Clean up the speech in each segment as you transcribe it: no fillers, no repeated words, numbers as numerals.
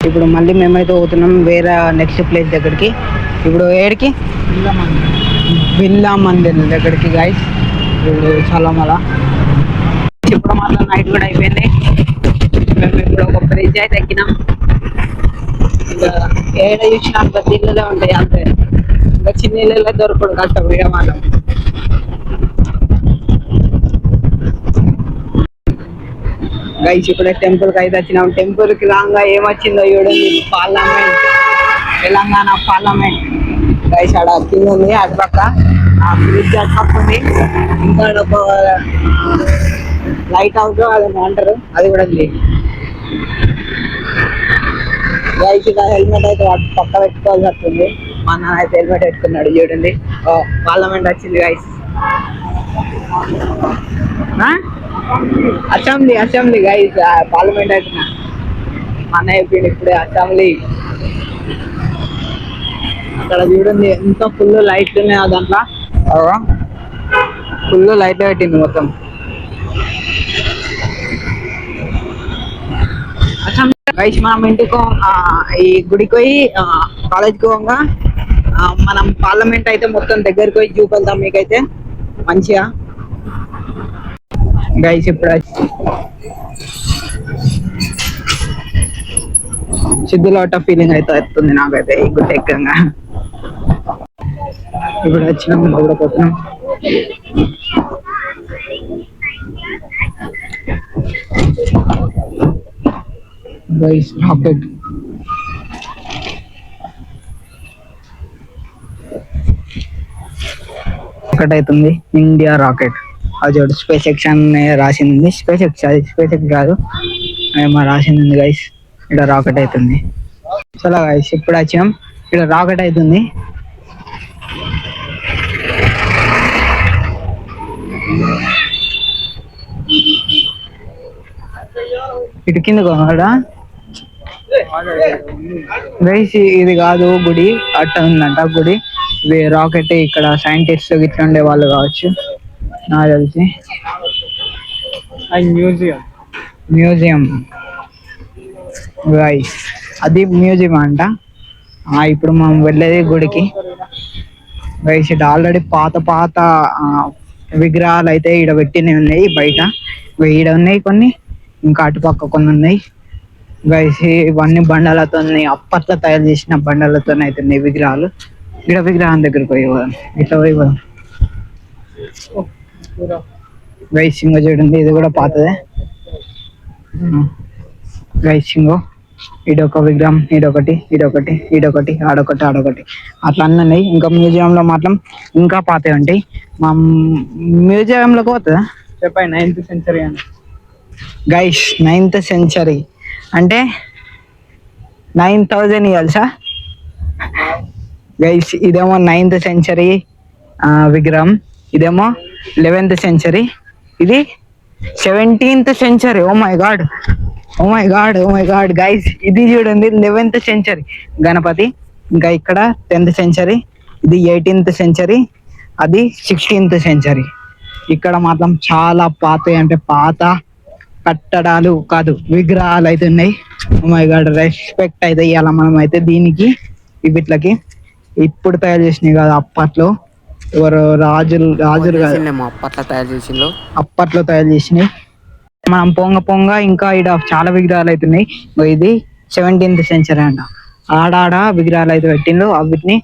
ఇప్పుడు మళ్ళీ మేమైతే పోతున్నాం వేరే నెక్స్ట్ ప్లేస్ దగ్గరికి. ఇప్పుడు ఏడికి బిర్లా మందిర్ దగ్గరికి గైస్. ఇప్పుడు చాలా మళ్ళా ఇప్పుడు మాత్రం నైట్ కూడా అయిపోయింది. మేము ఇప్పుడు ఒక బ్రిడ్జ్ అయితే ఎక్కినాం. ఇంకా ఏడ చూసినా అంత నీళ్ళలో ఉంటాయి అంతే. ఇంకా చిన్న నీళ్ళలో దొరకడు కష్టం ఇక మనం. గైస్ ఇప్పుడే టెంపుల్ కి అయితే వచ్చినాం. టెంపుల్ కి రాగా ఏమొచ్చిందో చూడండి, పార్లమెంట్, తెలంగాణ పార్లమెంట్. గైస్ ఆడ కింద ఉంది అటు పక్క ఆ బ్రిడ్జ్ అటు పక్క ఉంది. ఇంకా ఒక లైట్ హౌస్ అది అంటారు, అది కూడా ఉంది. గైస్ ఇక హెల్మెట్ అయితే పక్క పెట్టుకోవాల్సి వస్తుంది. మా నాన్న అయితే హెల్మెట్ పెట్టుకున్నాడు చూడండి. పార్లమెంట్ వచ్చింది గైస్. అసెంబ్లీ గైస్, పార్లమెంట్ అవుతున్నా మన అయిపోయింది ఇప్పుడే అసెంబ్లీ. అక్కడ చూడండి ఎంత ఫుల్ లైట్లు ఉన్నాయో దాంట్లో. ఫుల్ లైట్ పెట్టింది మొత్తం. గైస్ మనం ఇంటికి ఈ గుడికి పోయి కాలేజ్కి పోగా మనం పార్లమెంట్ అయితే మొత్తం దగ్గరికి పోయి చూపెళ్తాం మీకైతే మంచిగా. గైస్ ఇప్పుడు సిద్ధులోట ఫీలింగ్ అయితే వస్తుంది నాకైతే ఈ గుడి ఎక్కగా. ఇప్పుడు వచ్చినాం పోతున్నాం. గైస్ రాకెట్ అవుతుంది, ఇండియా రాకెట్. అది చూడు స్పేస్ ఎక్స్ అని రాసింది. స్పేస్ ఎక్స్ కాదు ఏమో రాసింది గైస్. ఇక్కడ రాకెట్ అవుతుంది. చలో గైస్ ఇప్పుడు వచ్చాం, ఇక్కడ రాకెట్ అవుతుంది. ఇటు కింద గైస్ ఇది కాదు గుడి, అట్ట ఉందంట గుడి. రాకెట్ ఇక్కడ సైంటిస్ట్ ఇట్లా ఉండే వాళ్ళు కావచ్చు నాకు తెలిసి. మ్యూజియం గైస్, అది మ్యూజియం అంట. ఇప్పుడు మనం వెళ్ళేది గుడికి గైస్. ఇటు ఆల్రెడీ పాత విగ్రహాలు అయితే ఈడ పెట్టినవి ఉన్నాయి బయట. ఈడ ఉన్నాయి కొన్ని, ఇంకా అటుపక్క కొన్ని ఉన్నాయి గైస్. ఇవన్నీ బండలతో ఉన్నాయి, అప్పట్లో తయారు చేసిన బండలతో అయితే ఉన్నాయి విగ్రహాలు. ఇక్కడ విగ్రహం దగ్గరికి పోయి ఇట్లా పోయి గైస్. సింగో చూడండి, ఇది కూడా పాతదే గైస్. సింగో ఇడొక విగ్రహం, ఇడొకటి ఆడొకటి అట్లా అన్నీ ఉన్నాయి. ఇంకా మ్యూజియంలో మాత్రం ఇంకా పాతవి ఉంటాయి. మా మ్యూజియంలోకి పోతుందా చెప్పండి. 9th సెంచరీ అని గైస్. 9th సెంచరీ అంటే 9000 ఇయర్సా గైస్. ఇదేమో 9th సెంచరీ విగ్రహం, ఇదేమో 11th సెంచరీ, ఇది 17th century. Oh my god guys. ఇది చూడండి 11th సెంచరీ గణపతి. ఇంకా ఇక్కడ 10th సెంచరీ, ఇది 18th సెంచరీ, అది 16th సెంచరీ. ఇక్కడ మాత్రం చాలా పాత అంటే పాత కట్టడాలు కాదు విగ్రహాలు అయితే ఉన్నాయి. ఓ మై గాడ్, రెస్పెక్ట్ అయితే ఇవ్వాలి మనం అయితే దీనికి. వీటికి ఇప్పుడు తయారు చేసినాయి కాదు, అప్పట్లో ఎవరు రాజులు అప్పట్లో తయారు చేసినాయి. మనం పొంగ ఇంకా ఇక్కడ చాలా విగ్రహాలు అయితే ఉన్నాయి. ఇది 17th సెంచరీ అంట. ఆడాడ విగ్రహాలు అయితే పెట్టిండు. వీటిని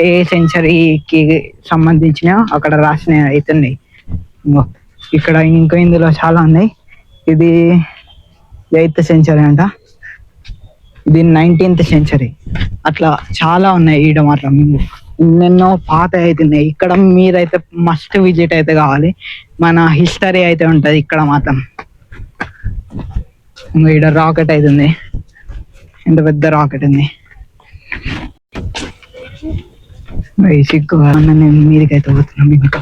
ఏ సెంచరీకి సంబంధించిన అక్కడ రాసిన అవుతున్నాయి. ఇక్కడ ఇంకా ఇందులో చాలా ఉన్నాయి. ఇది 8th సెంచరీ అంట, ఇది 19th సెంచరీ. అట్లా చాలా ఉన్నాయి ఈడ మాత్రం. ఎన్నెన్నో పాత అవుతున్నాయి. ఇక్కడ మీరైతే మస్ట్ విజిట్ అయితే కావాలి. మన హిస్టరీ అయితే ఉంటది ఇక్కడ మాత్రం. ఈడ రాకెట్ అవుతుంది, ఎంత పెద్ద రాకెట్ ఉంది. సిగ్గుగా నేను మీదికైతే పోతున్నాం. ఇంకా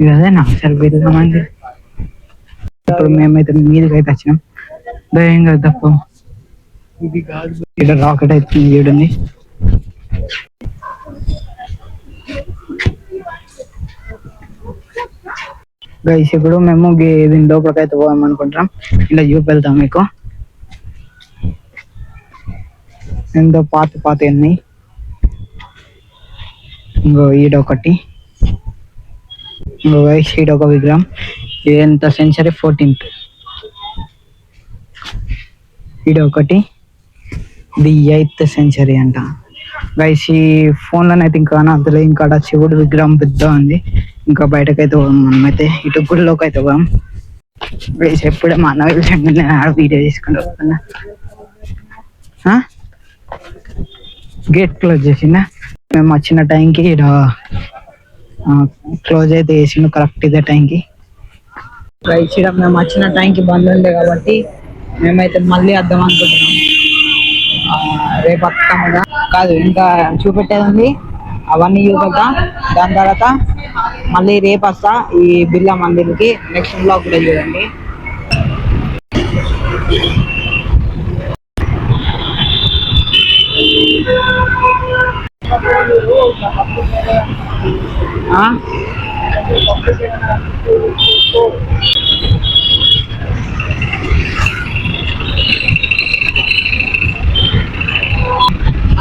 ఇదేనా అసలు వెళ్దామండి. ఇప్పుడు మేమైతే మీదికైతే వచ్చినాం. ధైర్యంగా తప్ప ఇక్కడ రాకెట్ అయితే చూడండి. గైస్ ఇప్పుడు మేము దీని లోపలికి అయితే పోదాం అనుకుంటాం. ఇలా చూపెళ్తాం మీకు. ఎంతో పాత ఉన్నాయి. ఇంకో ఈడొకటి, ఇంకో గైస్ ఈడొక విగ్రహం. ఇది ఎంత సెంచరీ? 14th. ఈడొకటి, ఇది 8th సెంచరీ అంట. గైస్ ఈ ఫోన్లోనైతే ఇంకా అంతలో ఇంకా శివుడు విగ్రహం పెద్ద ఉంది. ఇంకా బయటకైతే పోదాం మనమైతే. ఇటు గుడిలోకి అయితే పోదాం గైస్. ఎప్పుడే మా అన్న వెళ్ళండి, నేను ఆడ వీడియో తీసుకుంటూ వస్తున్నా. గేట్ క్లోజ్ చేసిందా? మేము వచ్చిన టైంకి ఇక్కడ క్లోజ్ అయితే చేసిండు కరెక్ట్ ఇదే టైంకి. గైస్ ఇక్కడ మేము వచ్చిన టైంకి బంద్ ఉండే కాబట్టి మేమైతే మళ్ళీ వద్దాం అనుకుంటున్నాం. రేపు వస్తాముగా కాదు, ఇంకా చూపెట్టేది ఉంది, అవన్నీ చూపెడతా. దాని తర్వాత మళ్ళీ రేపు వస్తా ఈ బిర్లా మందిర్కి. నెక్స్ట్ బ్లాగ్ కూడా చూడండి.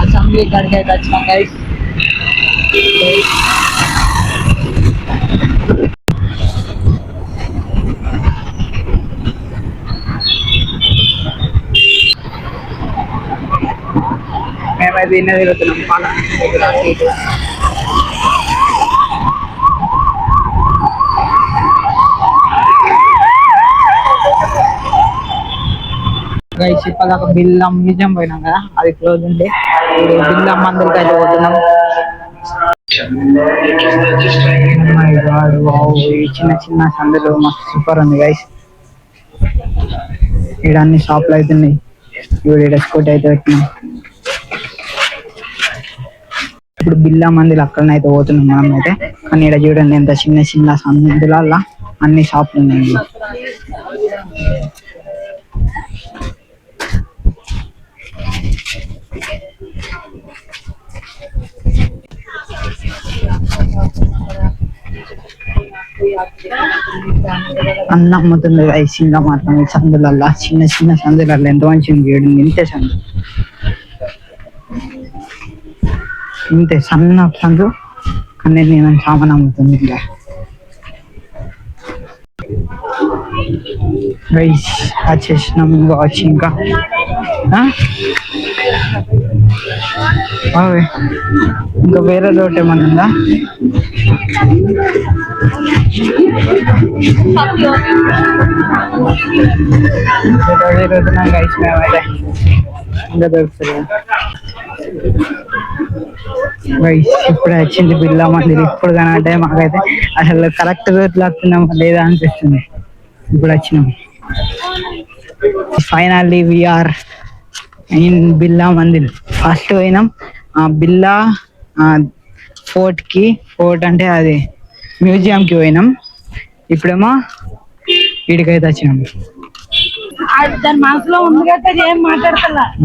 అసెంబ్లీ కాడికి అయితే వచ్చినాం గైస్. మేమైతే ఇన్న తిరుగుతున్నాం పార్లమెంట్. గైస్ ఇప్పటిదాకా బిర్లా మ్యూజియం పోయినాం కదా, అది క్లోజ్ ఉంది. బిర్లా మందిర్కి అయితే పోతున్నాం. చిన్న చిన్న సందులు మస్తు సూపర్ ఉంది గైస్. ఇక్కడ అన్ని షాపులు అవుతున్నాయి. ఇప్పుడు స్కూటీ అయితే పెట్టినాం. ఇప్పుడు బిర్లా మందిర్ అక్కడనైతే పోతున్నాం మనం అయితే. కానీ ఇక్కడ చూడండి ఎంత చిన్న చిన్న సందులలో అన్ని షాపులు ఉన్నాయి. అన్న అమ్ముతుంది ఐసింగా మాత్రం ఈ సందులల్లా, చిన్న చిన్న సందులల్లో ఎంత మంచిగా చేయడం. ఇంతే సందు, ఇంతే సన్న సందు, కానీ నేను సామాన్ అమ్ముతుంది. ఇంకా గైస్ వచ్చేసినాం. ఇంకా వచ్చి ఇంకా ఇంకా వేరే రోడ్ ఏమన్నా ఉందా? గైస్ మేమైతే ఇంకా దొరుకుతుంది గైస్. ఇప్పుడు వచ్చింది బిర్లా మందిర్. ఇప్పుడు కానీ మాకైతే అసలు కరెక్ట్ రోడ్లు వస్తున్నాం లేదా అనిపిస్తుంది. ఇప్పుడు వచ్చినాం. Finally we're in Birla Mandir. First పోయినాం బిర్లా ఫోర్ట్ అంటే అది మ్యూజియంకి పోయినాం. ఇప్పుడేమో వీడికైతే వచ్చినాం.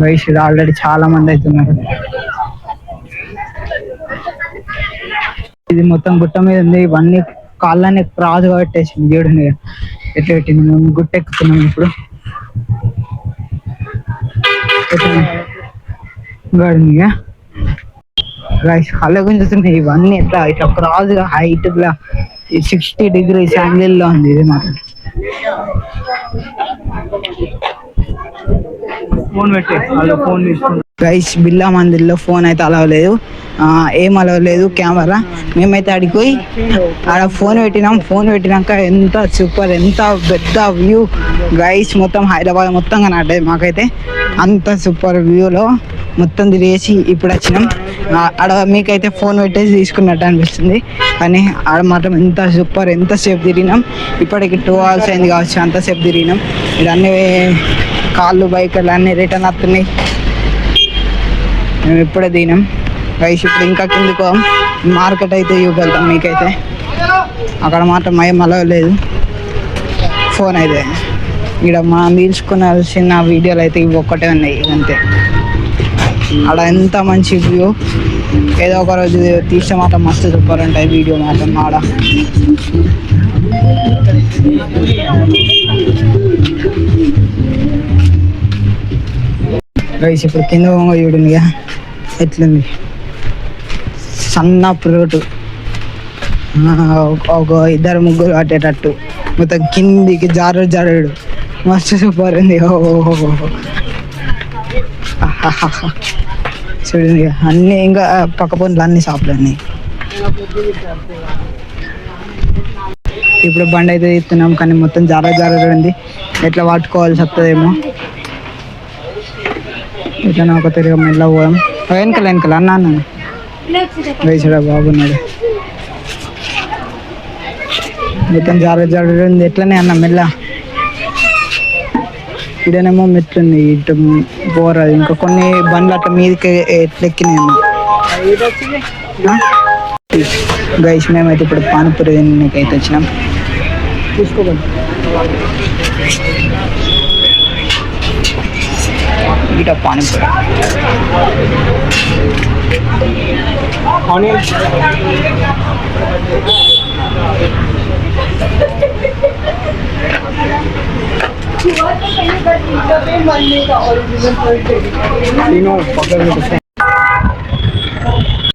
గైస్ ఆల్రెడీ చాలా మంది అవుతున్నారు. ఇది మొత్తం గుట్ట మీద ఉంది. ఇవన్నీ కాళ్ళని క్రాస్గా పెట్టేసింది. దేవుడిని ఎట్లా పెట్టింది. మేము గుట్ట ఎక్కుతున్నాం ఇప్పుడు. గైస్ కళ్ళ గుంజుతున్నాయి ఇవన్నీ. ఎట్లా ఇట్లా క్రాస్గా హైట్ 60 degrees యాంగిల్లో ఉంది ఇది మాత్రం. ఫోన్ పెట్టి ఫోన్ తీసుకుంటాం గైస్. బిర్లా మందిర్లో ఫోన్ అయితే అలవ్ లేదు, ఏం అలవ్ లేదు కెమెరా. మేమైతే అడిగిపోయి ఆడ ఫోన్ పెట్టినాం. ఫోన్ పెట్టినాక ఎంత సూపర్, ఎంత పెద్ద వ్యూ గైస్. మొత్తం హైదరాబాద్ మొత్తం కనబడ్డది మాకైతే. అంత సూపర్ వ్యూలో మొత్తం తిరిగేసి ఇప్పుడు వచ్చినాం. ఆడ మీకైతే ఫోన్ పెట్టేసి తీసుకున్నట్టు అనిపిస్తుంది, కానీ ఆడ మాత్రం ఎంత సూపర్. ఎంతసేపు తిరిగినాం, ఇప్పటికి 2 hours అయింది కావచ్చు. అంతసేపు తిరిగినాం. ఇవన్నీ కార్లు బైకులు అన్నీ రిటర్న్ వస్తున్నాయి. మేము ఇప్పుడే దిగినాం గైస్. ఇప్పుడు ఇంకా కిందకు మార్కెట్ అయితే ఇవ్వగలుగుతాం మీకైతే. అక్కడ మాత్రం ఏం అలవలేదు ఫోన్ అయితే. ఇక్కడ మనం తీసుకున్నాల్సిన వీడియోలు అయితే ఇవి ఒక్కటే ఉన్నాయి అంతే. అక్కడ ఎంత మంచి వ్యూ. ఏదో ఒక రోజు తీస్తే మాత్రం మస్తు సూపర్ ఉంటాయి వీడియో మాత్రం. ఆడ గైస్ ఇప్పుడు కింద చూడండి ఎట్లుంది సన్న ప్రోటు ఒక ఇద్దరు ముగ్గురు కట్టేటట్టు మొత్తం కిందికి జారుడు మస్తు సూపర్ ఉంది. చూడండి అన్నీ ఇంకా పక్క పనులు అన్ని షాపులు అన్నీ. ఇప్పుడు బండి అయితే తీస్తున్నాం కానీ మొత్తం జారుడు ఉంది. ఎట్లా పట్టుకోవాల్సి వస్తుందేమో. ఇట్లా నాకు తిరిగి మెల్ల పోదాం. వెనకల అన్న వేసాడా బాగున్నాడు. మొత్తం జారుడు ఉంది. ఎట్లనే అన్న మెల్ల. ఇడనేమో మెట్లుంది ఇటు పోరాదు. ఇంకా కొన్ని బండ్లు అట్లా మీదకి ఎట్లెక్కినాయేమో. గైస్ మేమైతే ఇప్పుడు పానీపూరి తినకైతే వచ్చినాం. చూసుకోబడి ఇట పానీపూరి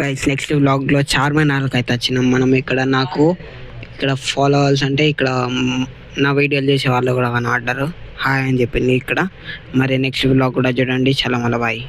గైస్ నెక్స్ట్ వ్లాగ్ లో చార్మినార్కి అయితే వచ్చినాం మనం. ఇక్కడ ఫాలో అవ్వాల్సి అంటే ఇక్కడ నా వీడియోలు చేసే వాళ్ళు కూడా కనబడ్డారు. హాయ్ అని చెప్పింది ఇక్కడ. మరి నెక్స్ట్ వ్లాగ్ కూడా చూడండి. చాలా బాయ్.